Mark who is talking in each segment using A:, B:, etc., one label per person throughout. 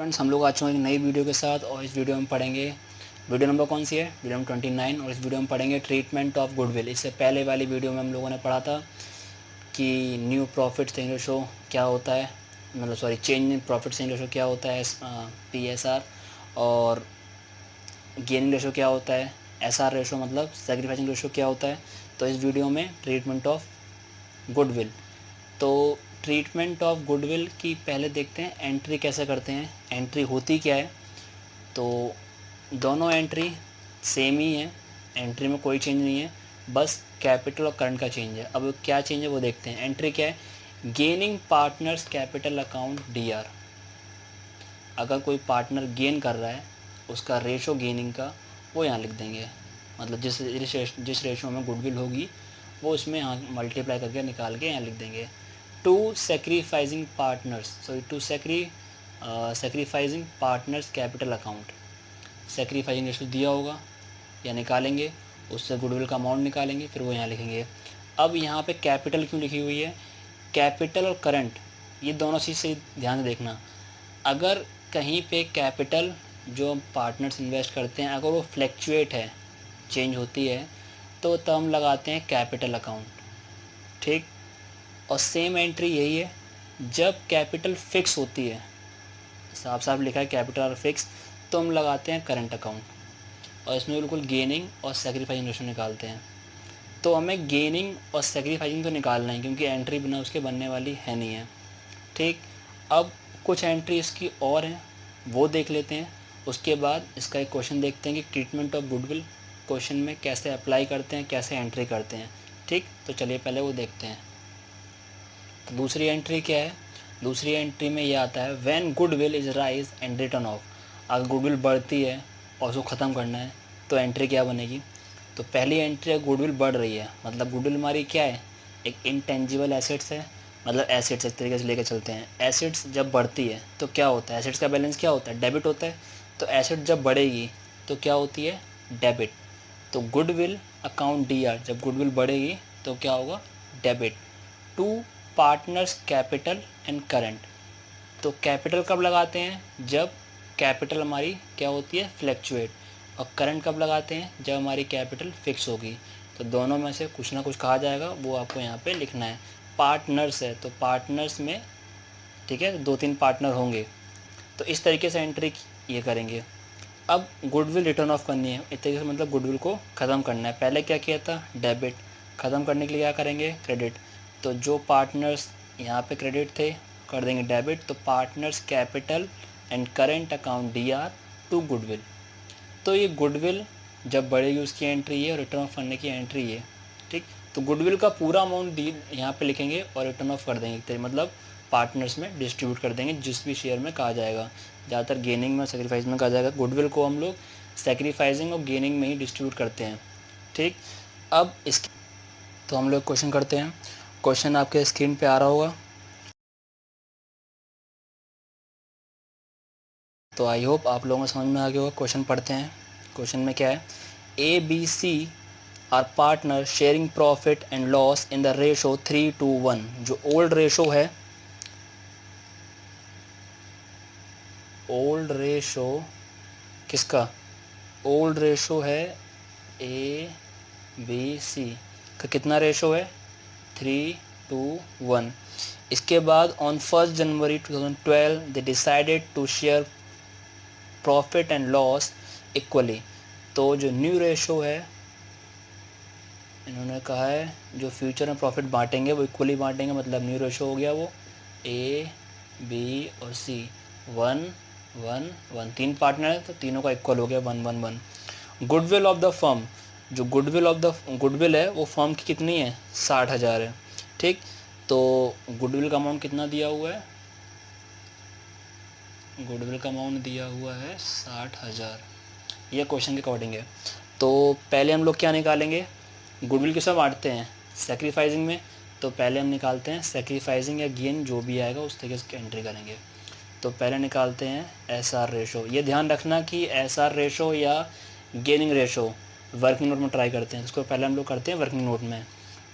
A: Friends, हम लोग आ चुके हैं एक नई वीडियो के साथ और इस वीडियो में पढ़ेंगे वीडियो नंबर कौन सी है, वीडियो नंबर 29। और इस वीडियो में पढ़ेंगे ट्रीटमेंट ऑफ गुडविल। इससे पहले वाली वीडियो में हम लोगों ने पढ़ा था कि न्यू प्रॉफिट सेलिंग रेशो क्या होता है, मतलब sorry change in profit selling ratio क्या होता है, PSR, और गेनिंग रेशो क्या होता है, SR रेशो मतलब सेक्रीफाइसिंग रेशो क्या होता है। तो इस वीडियो में ट्रीटमेंट ऑफ गुडविल। तो ट्रीटमेंट ऑफ गुडविल की पहले देखते हैं एंट्री कैसे करते हैं, एंट्री होती क्या है। तो दोनों एंट्री सेम ही है, एंट्री में कोई चेंज नहीं है, बस कैपिटल और करंट का चेंज है। अब क्या चेंज है वो देखते हैं। एंट्री क्या है, gaining partners capital account DR। अगर कोई पार्टनर गेन कर रहा है उसका रेशो गेनिंग का वो यहाँ लिख देंगे, मतलब जिस रेशो में गुडविल होगी वो उसमें यहाँ मल्टीप्लाई करके निकाल के यहाँ लिख देंगे। To sacrificing partners capital account. Sacrificing ratio दिया होगा या निकालेंगे, उससे गुडविल का अमाउंट निकालेंगे, फिर वो यहाँ लिखेंगे। अब यहाँ पे कैपिटल क्यों लिखी हुई है, कैपिटल और करंट ये दोनों चीज़ से ध्यान से देखना। अगर कहीं पे कैपिटल जो पार्टनर्स इन्वेस्ट करते हैं अगर वो फ्लैक्चुएट है, चेंज होती है, तो तब हम लगाते हैं कैपिटल अकाउंट, ठीक। और सेम एंट्री यही है जब कैपिटल फिक्स होती है, साफ साफ लिखा है कैपिटल और फिक्स, तो हम लगाते हैं करंट अकाउंट और इसमें बिल्कुल गेनिंग और सेक्रीफाइसिंग रेशो निकालते हैं। तो हमें गेनिंग और सेक्रीफाइसिंग तो निकालना है क्योंकि एंट्री बिना उसके बनने वाली है नहीं है, ठीक। अब कुछ एंट्री इसकी और हैं वो देख लेते हैं, उसके बाद इसका एक क्वेश्चन देखते हैं कि ट्रीटमेंट ऑफ गुडविल क्वेश्चन में कैसे अप्लाई करते हैं, कैसे एंट्री करते हैं, ठीक। तो चलिए पहले वो देखते हैं। तो दूसरी एंट्री क्या है, दूसरी एंट्री में ये आता है when goodwill is rise and return of. अगर गुडविल बढ़ती है और उसको ख़त्म करना है तो एंट्री क्या बनेगी। तो पहली एंट्री है गुडविल बढ़ रही है, मतलब गुडविल हमारी क्या है, एक इंटेंजिबल एसेट्स है, मतलब एसेट्स एक तरीके से लेकर चलते हैं। एसेट्स जब बढ़ती है तो क्या होता है, एसेट्स का बैलेंस क्या होता है, डेबिट होता है। तो एसेट जब बढ़ेगी तो क्या होती है, डेबिट। तो गुडविल अकाउंट DR जब गुडविल बढ़ेगी तो क्या होगा, debit. To partners capital and current. तो कैपिटल कब लगाते हैं, जब कैपिटल हमारी क्या होती है, फ्लैक्चुएट। और करंट कब लगाते हैं, जब हमारी कैपिटल फिक्स होगी। तो दोनों में से कुछ ना कुछ कहा जाएगा, वो आपको यहाँ पे लिखना है। पार्टनर्स है तो पार्टनर्स में, ठीक है, 2-3 पार्टनर होंगे। तो इस तरीके से एंट्री ये करेंगे। अब गुडविल रिटर्न ऑफ करनी है, इस तरीके से मतलब गुडविल को ख़त्म करना है। पहले क्या किया था, डेबिट, ख़त्म करने के लिए क्या करेंगे, क्रेडिट। तो जो पार्टनर्स यहाँ पे क्रेडिट थे कर देंगे डेबिट। तो partners capital and current account DR to goodwill. तो ये गुडविल जब बढ़ेगी उसकी एंट्री है और रिटर्न ऑफ करने की एंट्री है, ठीक। तो गुडविल का पूरा अमाउंट डी यहाँ पे लिखेंगे और रिटर्न ऑफ कर देंगे, मतलब पार्टनर्स में डिस्ट्रीब्यूट कर देंगे जिस भी शेयर में कहा जाएगा। ज़्यादातर गेनिंग में सेक्रीफाइस में कहा जाएगा, गुडविल को हम लोग सेक्रीफाइसिंग और गेनिंग में ही डिस्ट्रीब्यूट करते हैं, ठीक। अब इसके तो हम लोग क्वेश्चन करते हैं। क्वेश्चन आपके स्क्रीन पे आ रहा होगा, तो आई होप आप लोगों को समझ में आ गया होगा। क्वेश्चन पढ़ते हैं। क्वेश्चन में क्या है, ABC are partner sharing profit and loss in the ratio 3:1। जो ओल्ड रेशो है, ओल्ड रेशो किसका, ओल्ड रेशो है ABC का कितना रेशो है, 3:1। इसके बाद on 1 January 2012 they decided to share profit and loss equally. तो जो न्यू रेशो है, इन्होंने कहा है जो फ्यूचर में प्रॉफिट बांटेंगे वो इक्वली बांटेंगे, मतलब न्यू रेशो हो गया वो A, B और C 1:1:1। 3 पार्टनर है तो तीनों का इक्वल हो गया 1:1:1। गुडविल ऑफ द फर्म, जो गुडविल है वो फर्म की कितनी है, 60,000 है, ठीक। तो गुडविल का अमाउंट कितना दिया हुआ है, गुडविल का अमाउंट दिया हुआ है 60,000, यह क्वेश्चन के अकॉर्डिंग है। तो पहले हम लोग क्या निकालेंगे, गुडविल किसमें बांटते हैं, सेक्रीफाइसिंग में। तो पहले हम निकालते हैं सेक्रीफाइसिंग या गेन जो भी आएगा उस तरीके से एंट्री करेंगे। तो पहले निकालते हैं SR रेशो। ये ध्यान रखना कि SR रेशो या गेनिंग रेशो वर्किंग नोट में ट्राई करते हैं, इसको पहले हम लोग करते हैं वर्किंग नोट में।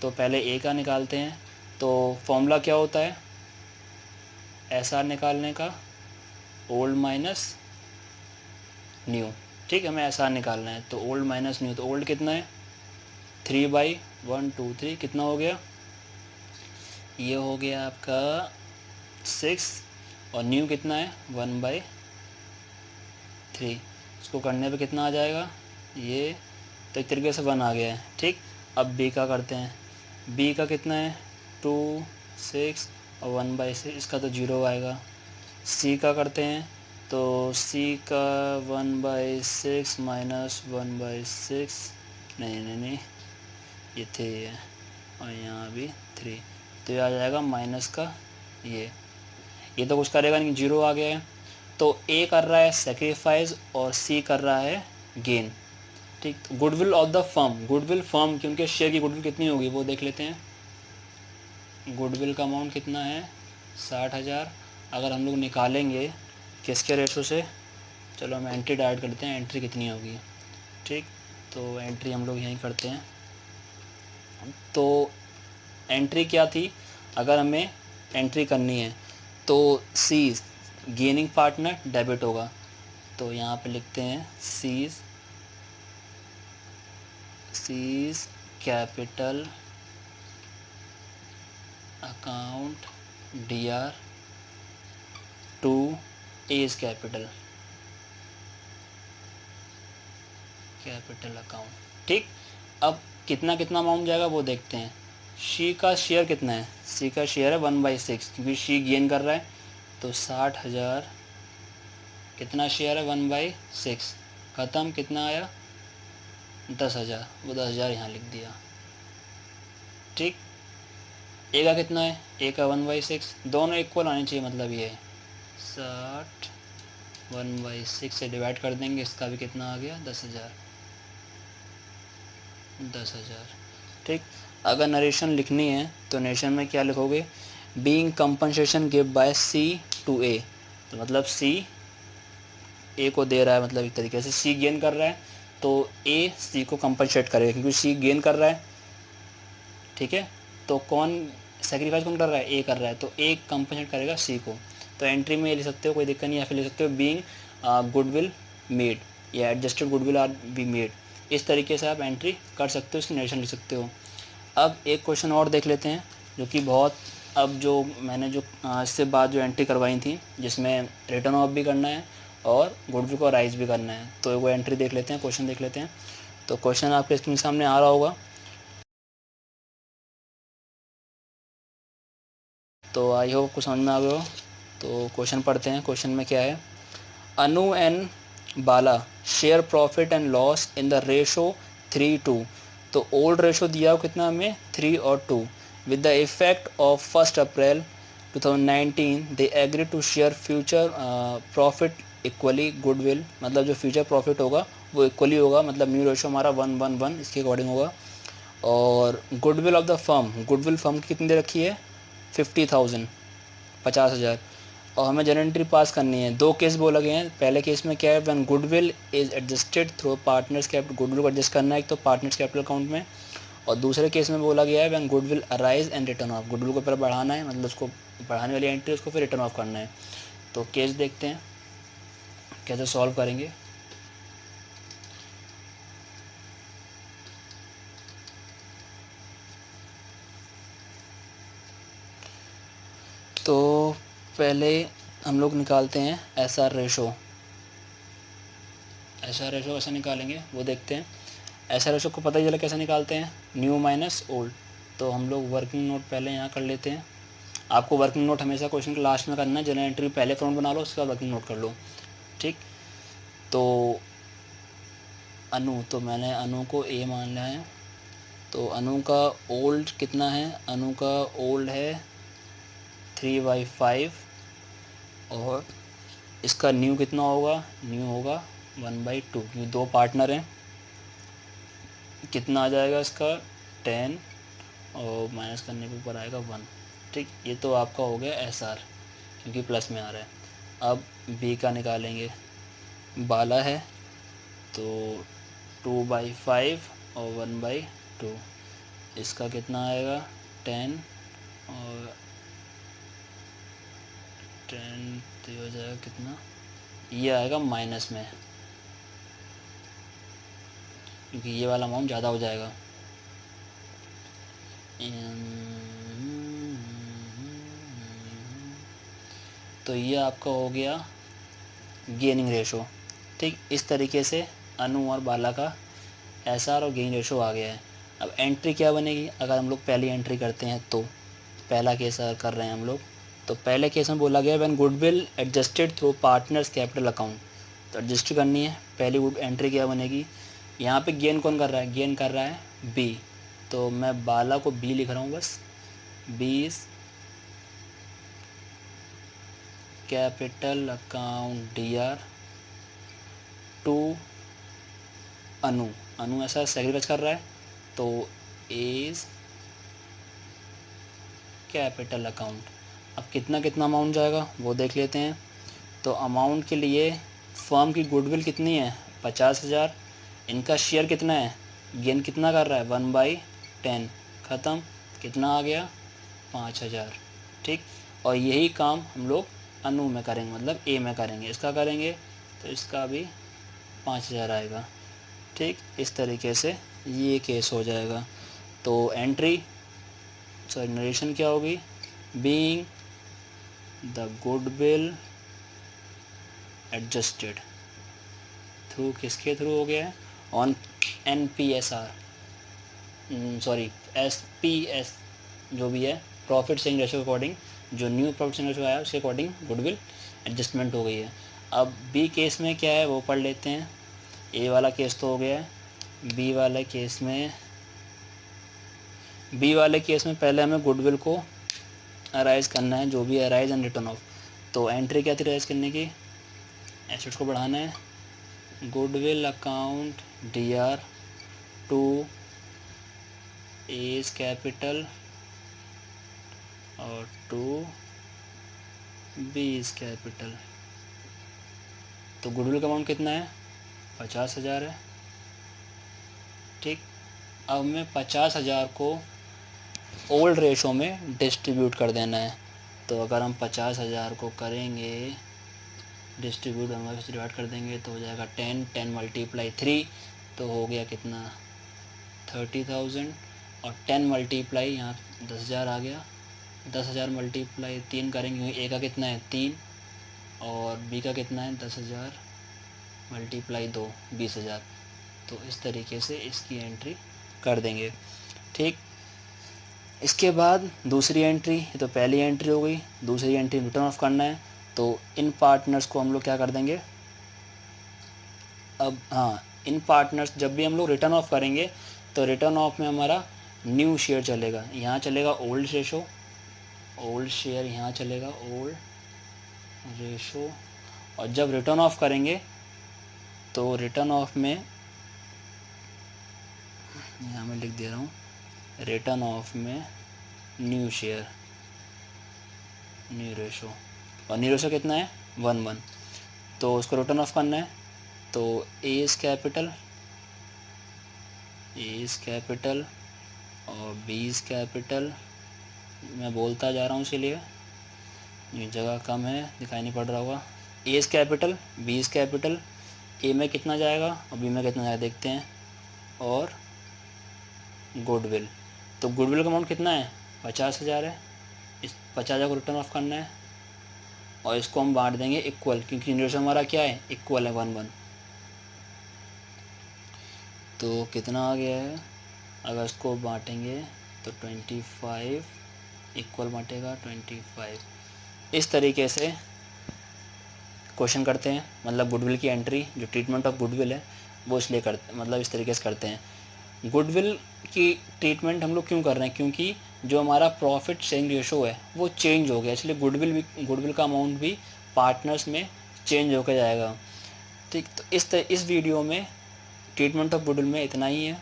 A: तो पहले A का निकालते हैं। तो फॉर्मूला क्या होता है SR निकालने का, ओल्ड माइनस न्यू। ठीक, हमें ऐसा निकालना है। तो ओल्ड माइनस न्यू, तो ओल्ड कितना है 3/1 2 3 कितना हो गया, ये हो गया आपका 6 और न्यू कितना है 1/3। इसको करने पे कितना आ जाएगा ये, तो एक तरीके से 1 आ गया है। ठीक, अब बी का करते हैं। बी का कितना है 2 6 और 1/6, इसका तो 0 आएगा। सी का करते हैं, तो सी का 1/6 माइनस 1/6, नहीं ये 3 है और यहाँ भी 3, तो ये आ जाएगा माइनस का ये तो कुछ करेगा नहीं, 0 आ गया है। तो ए कर रहा है सेक्रीफाइस और सी कर रहा है गेन। ठीक, goodwill of the firm, goodwill firm की उनके शेयर की गुडविल कितनी होगी वो देख लेते हैं। गुडविल का अमाउंट कितना है 60,000। अगर हम लोग निकालेंगे किसके रेशो से, चलो हम एंट्री डायरेक्ट करते हैं, एंट्री कितनी होगी। ठीक, तो एंट्री हम लोग यहीं करते हैं। तो एंट्री क्या थी, अगर हमें एंट्री करनी है तो सीज गेनिंग पार्टनर डेबिट होगा, तो यहाँ पे लिखते हैं C's capital account DR to A's capital account. ठीक, अब कितना कितना अमाउंट जाएगा वो देखते हैं। शी का शेयर कितना है, सी का शेयर है 1/6, क्योंकि शी गेन कर रहा है, तो 60,000 कितना शेयर है 1/6, ख़त्म, कितना आया 10,000, वो 10,000 यहाँ लिख दिया। ठीक, ए का कितना है, ए का 1/6, दोनों इक्वल आने चाहिए, मतलब ये है 60 1/6 से डिवाइड कर देंगे, इसका भी कितना आ गया 10,000। ठीक, अगर नरेशन लिखनी है तो नरेशन में क्या लिखोगे, being compensation give by C to A, तो मतलब सी ए को दे रहा है, मतलब एक तरीके से सी गेन कर रहा है तो ए सी को कंपनसेट करेगा, क्योंकि सी गेन कर रहा है। ठीक है, तो कौन सेक्रीफाइस कौन कर रहा है, ए कर रहा है, तो ए कंपनसेट करेगा सी को। तो एंट्री में ये लिख सकते हो, कोई दिक्कत नहीं, या फिर लिख सकते हो बीइंग गुडविल मेड या adjusted goodwill R be made, इस तरीके से आप एंट्री कर सकते हो, इसकी नरेशन लिख सकते हो। अब एक क्वेश्चन और देख लेते हैं, जो कि बहुत, अब जो मैंने जो इससे बाद जो एंट्री करवाई थी, जिसमें रिटर्न ऑफ भी करना है और गुडविल को राइज भी करना है, तो वो एंट्री देख लेते हैं, क्वेश्चन देख लेते हैं। तो क्वेश्चन आपके स्क्रीन सामने आ रहा होगा, तो आई होप कुछ समझ में आ गया हो। तो क्वेश्चन पढ़ते हैं, क्वेश्चन में क्या है, Anu and Bala share profit and loss in the ratio 3:2, तो ओल्ड रेशो दिया हो कितना हमें 3 और 2, with the effect of 1 April 2019 they agree to share future profit equally goodwill, मतलब जो फ्यूचर प्रॉफिट होगा वो इक्वली होगा, मतलब न्यू रेशो हमारा 1:1 इसके अकॉर्डिंग होगा। और goodwill of the firm, goodwill firm की कितनी दे रखी है 50,000 50,000, और हमें जनरल एंट्री पास करनी है। दो केस बोला गए हैं, पहले केस में क्या है, when goodwill is adjusted through partners capital, goodwill को एडजस्ट करना है एक तो पार्टनर्स कैपिटल अकाउंट में, और दूसरे केस में बोला गया है when goodwill arise and return of, goodwill को पहले बढ़ाना है, मतलब उसको बढ़ाने वाली एंट्री उसको फिर रिटर्न ऑफ करना है। तो केस देखते हैं कैसे सॉल्व करेंगे। तो पहले हम लोग निकालते हैं एसआर रेशो, एसआर रेशो कैसे निकालेंगे वो देखते हैं। एसआर रेशो को पता ही चला कैसे निकालते हैं, न्यू माइनस ओल्ड, तो हम लोग वर्किंग नोट पहले यहाँ कर लेते हैं। आपको वर्किंग नोट हमेशा क्वेश्चन के लास्ट में करना है, जनरल एंट्री पहले फ्रंट बना लो, उसके बाद वर्किंग नोट कर लो। ठीक, तो अनु, तो मैंने अनु को ए मान लिया है, तो अनु का ओल्ड कितना है, अनु का ओल्ड है 3/5, और इसका न्यू कितना होगा, न्यू होगा 1/2, क्योंकि दो पार्टनर हैं। कितना आ जाएगा इसका 10, और माइनस करने के ऊपर आएगा 1। ठीक, ये तो आपका हो गया एसआर, क्योंकि प्लस में आ रहा है। अब बी का निकालेंगे, बाला है तो 2/5 और 1/2, इसका कितना आएगा 10, और 10 तो हो जाएगा कितना ये आएगा माइनस में, क्योंकि ये वाला अमाउंट ज़्यादा हो जाएगा। तो ये आपका हो गया गेनिंग रेशो। ठीक, इस तरीके से अनु और बाला का एसआर और गेनिंग रेशो आ गया है। अब एंट्री क्या बनेगी, अगर हम लोग पहली एंट्री करते हैं तो पहला केस अगर कर रहे हैं हम लोग, तो पहले केस में बोला गया when goodwill adjusted through partners capital account, तो एडजस्ट करनी है। पहली एंट्री क्या बनेगी, यहाँ पे गेन कौन कर रहा है, गेन कर रहा है बी, तो मैं बाला को बी लिख रहा हूँ बस, B is capital account D R to Anu, Anu ऐसा सेग्रीगेट कर रहा है, तो इज कैपिटल अकाउंट। अब कितना कितना अमाउंट जाएगा वो देख लेते हैं। तो अमाउंट के लिए फर्म की गुडविल कितनी है, 50,000, इनका शेयर कितना है, गेन कितना कर रहा है 1/10, ख़त्म, कितना आ गया 5,000। ठीक, और यही काम हम लोग अनु में करेंगे, मतलब ए में करेंगे, इसका करेंगे तो इसका भी 5,000 आएगा। ठीक, इस तरीके से ये केस हो जाएगा। तो एंट्री सॉरी नरेशन क्या होगी, being the goodwill adjusted through, किसके थ्रू हो गया है, ऑन NPSR, सॉरी SPS जो भी है, प्रॉफिट शेयरिंग रेशो के अकॉर्डिंग, जो न्यू प्रॉफिट शेयरिंग रेशो आया उसके अकॉर्डिंग गुडविल एडजस्टमेंट हो गई है। अब बी केस में क्या है वो पढ़ लेते हैं। ए वाला केस तो हो गया है, बी वाले केस में पहले हमें गुडविल को अराइज करना है, जो भी अराइज एंड रिटर्न ऑफ। तो एंट्री क्या थी अराइज करने की, एसेट्स को बढ़ाना है, goodwill account DR to A's capital और टू बीज कैपिटल। तो गुडविल का अमाउंट कितना है, 50,000 है। ठीक, अब मैं 50,000 को ओल्ड रेशो में डिस्ट्रीब्यूट कर देना है। तो अगर हम 50,000 को करेंगे डिस्ट्रीब्यूट, हम डिवाइड कर देंगे तो हो जाएगा 10 मल्टीप्लाई 3, तो हो गया कितना 30,000, और 10 मल्टीप्लाई यहाँ 10,000 आ गया, 10,000 मल्टीप्लाई 3 करेंगे, ए का कितना है 3 और बी का कितना है 10,000 मल्टीप्लाई 2 20,000। तो इस तरीके से इसकी एंट्री कर देंगे। ठीक, इसके बाद दूसरी एंट्री, ये तो पहली एंट्री हो गई, दूसरी एंट्री रिटर्न ऑफ करना है। तो इन पार्टनर्स को हम लोग क्या कर देंगे, अब हाँ, इन पार्टनर्स जब भी हम लोग रिटर्न ऑफ करेंगे तो रिटर्न ऑफ में हमारा न्यू शेयर चलेगा, यहाँ चलेगा ओल्ड रेशो, ओल्ड शेयर यहाँ चलेगा ओल्ड रेशो, और जब रिटर्न ऑफ करेंगे तो रिटर्न ऑफ में यहाँ मैं लिख दे रहा हूँ, रिटर्न ऑफ में न्यू शेयर, न्यू रेशो, और न्यू रेशो कितना है 1:1, तो उसको रिटर्न ऑफ करना है। तो ए इज़ कैपिटल और बी इज़ कैपिटल, मैं बोलता जा रहा हूँ इसीलिए ये जगह कम है, दिखाई नहीं पड़ रहा होगा। A is capital, B is capital, A में कितना जाएगा और बी में कितना जाएगा देखते हैं, और गुडविल, तो गुडविल का अमाउंट कितना है 50,000 है, इस 50,000 को रिटर्न ऑफ करना है, और इसको हम बांट देंगे इक्वल, क्योंकि रेशो हमारा क्या है इक्वल है 1:1। तो कितना आ गया है, अगर इसको बांटेंगे तो 25 इक्वल बांटेगा 25। इस तरीके से क्वेश्चन करते हैं, मतलब गुडविल की एंट्री, जो ट्रीटमेंट ऑफ गुडविल है वो इसलिए करते, मतलब इस तरीके से करते हैं। गुडविल की ट्रीटमेंट हम लोग क्यों कर रहे हैं, क्योंकि जो हमारा प्रॉफिट शेयरिंग रेशो है वो चेंज हो गया, इसलिए गुडविल का अमाउंट भी पार्टनर्स में चेंज होकर जाएगा। ठीक, तो इस वीडियो में ट्रीटमेंट ऑफ गुडविल में इतना ही है।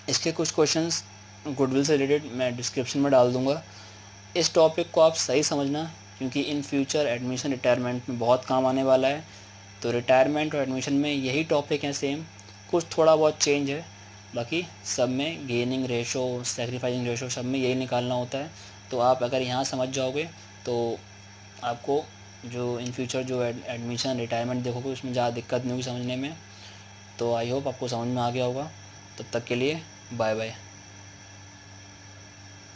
A: इसके कुछ क्वेश्चंस गुडविल से रिलेटेड मैं डिस्क्रिप्शन में डाल दूंगा। इस टॉपिक को आप सही समझना, क्योंकि इन फ्यूचर एडमिशन रिटायरमेंट में बहुत काम आने वाला है। तो रिटायरमेंट और एडमिशन में यही टॉपिक हैं सेम, कुछ थोड़ा बहुत चेंज है, बाकी सब में गेनिंग रेशो, सैक्रिफाइसिंग रेशो, सब में यही निकालना होता है। तो आप अगर यहाँ समझ जाओगे तो आपको जो इन फ्यूचर जो एडमिशन रिटायरमेंट देखोगे उसमें ज़्यादा दिक्कत नहीं होगी समझने में। तो आई होप आपको समझ में आ गया होगा। तब तक के लिए बाय बाय।